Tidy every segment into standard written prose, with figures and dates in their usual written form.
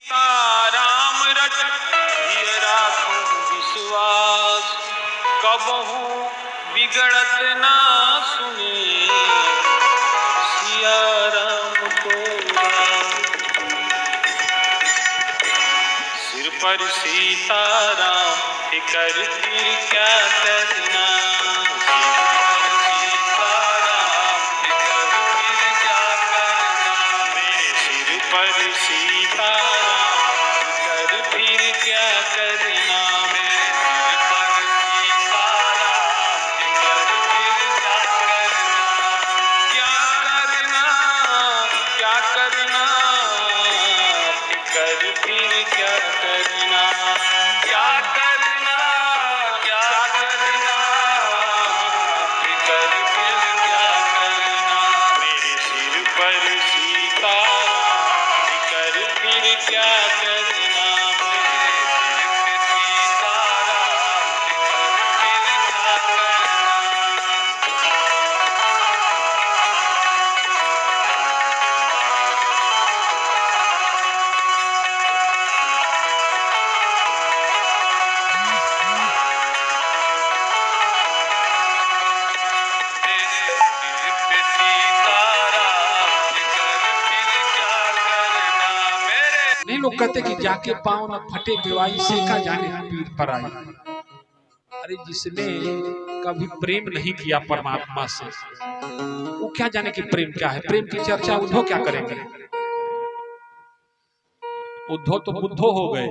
राम रट राखूं विश्वास, कबहू बिगड़त ना सुने सिया राम को राम। सिर पर सीताराम फिकर फिर क्या करना, पर सीताराम कर फिर क्या करना, मेरे सिर पर सीताराम कर फिर क्या करना, क्या करना क्या करना, कर फिर क्या करना, क्या करना क्या करना, कर फिर क्या करना, मेरे सिर पर सीताराम फिर क्या करना, मेरे सिर पे सीताराम फिर क्या करना। नहीं, लोग कहते कि जाके पाँव न फटे बेवाई सेका जाने पीर पर आई। अरे जिसने कभी प्रेम नहीं किया परमात्मा से, वो क्या जाने कि प्रेम क्या है। प्रेम की चर्चा उद्धव क्या करेंगे। उद्धव तो बुद्धो हो गए।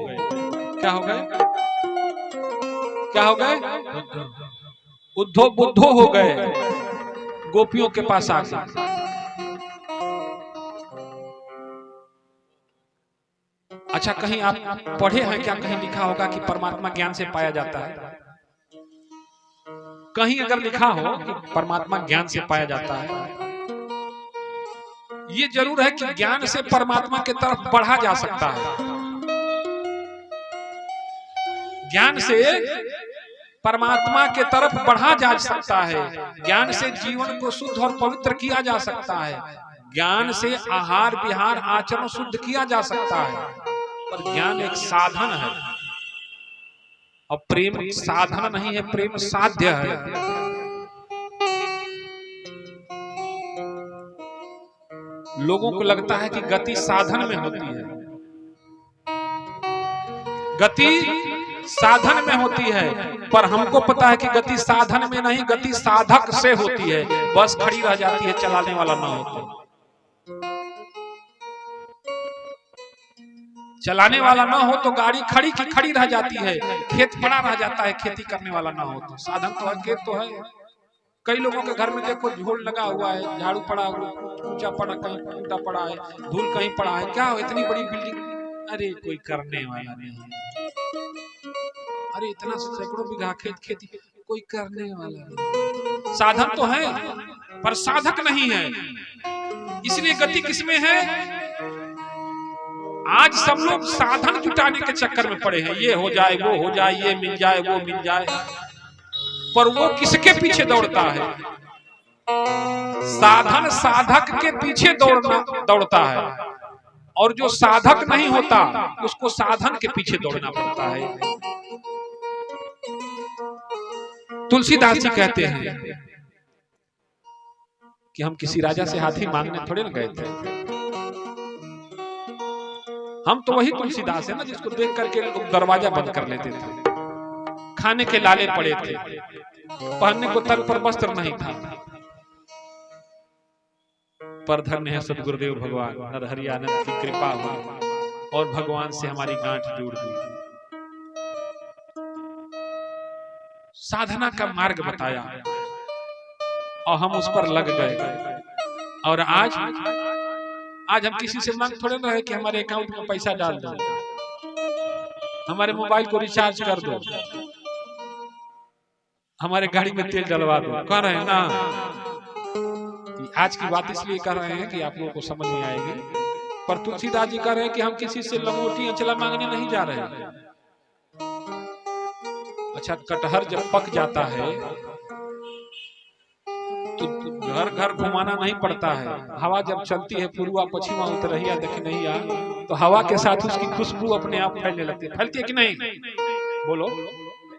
क्या हो गए, क्या हो गए, उद्धव बुद्धो हो गए। गोपियों के पास आ गए। अच्छा, कहीं आप पढ़े हैं क्या, कहीं लिखा होगा कि परमात्मा ज्ञान से पाया जाता है। कहीं अगर लिखा हो कि परमात्मा ज्ञान से पाया जाता है, ये जरूर है कि ज्ञान से परमात्मा की तरफ बढ़ा जा सकता है। ज्ञान से परमात्मा के तरफ बढ़ा जा सकता है। ज्ञान से जीवन को शुद्ध और पवित्र किया जा सकता है। ज्ञान से आहार विहार आचरण शुद्ध किया जा सकता है। पर ज्ञान एक साधन है और प्रेम साधन नहीं है, प्रेम साध्य है। लोगों को लगता है कि गति साधन में होती है, गति साधन में होती है, पर हमको पता है कि गति साधन में नहीं, गति साधक से होती है। बस खड़ी रह जाती है, चलाने वाला ना होता। चलाने वाला ना हो तो गाड़ी खड़ी की खड़ी रह जाती है, खेत पड़ा रह जाता है, खेती करने वाला ना हो तो। साधन तो है, खेत तो है। कई लोगों के घर में देखो झोल लगा हुआ है, झाड़ू पड़ा, ऊंचा पड़ा, कहीं ऊंचा पड़ा है, धूल कहीं पड़ा है। क्या हो, इतनी बड़ी बिल्डिंग, अरे कोई करने वाला नहीं। अरे इतना सैकड़ों बीघा खेत, खेती कोई करने वाला नहीं। साधन तो है पर साधक नहीं है। इसलिए गति किसमें है। आज सब लोग साधन जुटाने के चक्कर में पड़े हैं। ये हो जाए, वो हो जाए, ये मिल जाए, वो मिल जाए, पर वो किसके पीछे दौड़ता है। साधन साधक के पीछे दौड़ता है, और जो साधक नहीं होता उसको साधन के पीछे दौड़ना पड़ता है। तुलसीदास जी कहते हैं कि हम किसी राजा से हाथी मांगने थोड़े न गए थे। हम तो वही तुलसीदास है ना जिसको देख करके लोग दरवाजा बंद कर लेते थे। खाने के लाले पड़े थे, पहनने को तन पर वस्त्र नहीं था, पर धन्य है सदगुरुदेव भगवान, नरहरि आनंद की कृपा हुई और भगवान से हमारी गांठ जुड़ गई। साधना का मार्ग बताया और हम उस पर लग गए। और आज हम किसी से मांग थोड़े ना है कि हमारे अकाउंट में पैसा डाल दो, हमारे मोबाइल को रिचार्ज कर दो, हमारे गाड़ी में तेल डलवा दो। कह रहे हैं ना, आज की बात इसलिए कर रहे हैं कि आप लोगों को समझ नहीं आएगी, पर तुलसीदास जी कह रहे हैं कि हम किसी से लंगोटी अंचला मांगने नहीं जा रहे हैं। अच्छा, कटहर जब पक जाता है तो घर घर घुमाना नहीं पड़ता है। हवा जब चलती है पूर्वा पश्चिमा उत्तरहिया दक्षिणहिया, तो हवा के साथ उसकी खुशबू अपने आप फैलने लगती है। फैलती है कि नहीं? बोलो।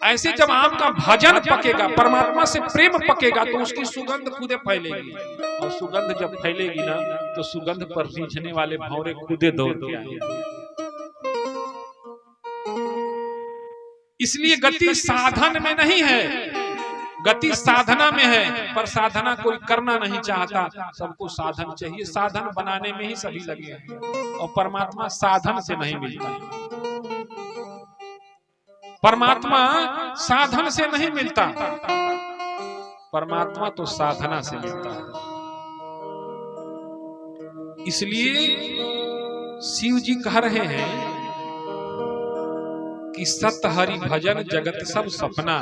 ऐसे जब आम का भजन पकेगा, परमात्मा से प्रेम पकेगा, तो उसकी सुगंध खुदे फैलेगी, और सुगंध जब फैलेगी ना, तो सुगंध पर रीझने वाले भौरे खुदे दौड़ के आएंगे। इसलिए गति साधन में नहीं है, गति साधना में है। पर साधना कोई करना नहीं चाहता, सबको साधन चाहिए। साधन बनाने में ही सभी लगे हैं, और परमात्मा साधन से नहीं मिलता। परमात्मा साधन से नहीं मिलता, परमात्मा तो साधना से मिलता है। इसलिए शिव जी कह रहे हैं कि सत हरि भजन जगत सब सपना।